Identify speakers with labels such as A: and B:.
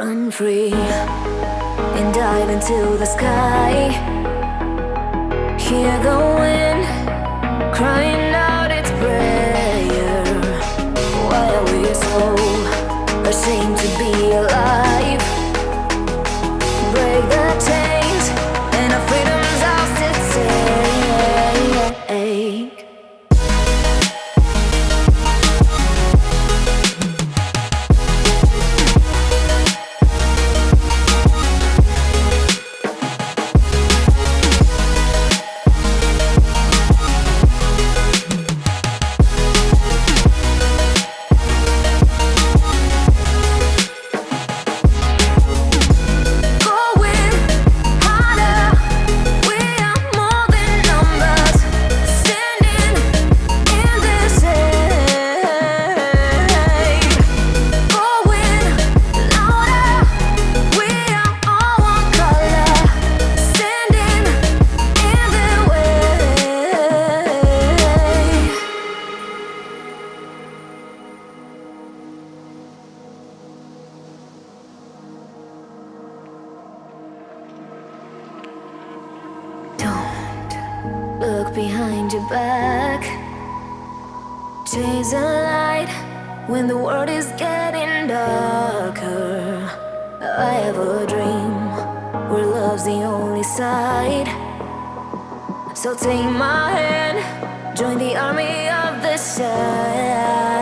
A: Run free and dive into the sky. Hear the wind crying out its prayer. Why are we so ashamed to be alive? Break the chains and our freedom's ours to take. Look behind your back. Chase a light when the world is getting darker. I have a dream where love's the only side. So take my hand, join the army of the side.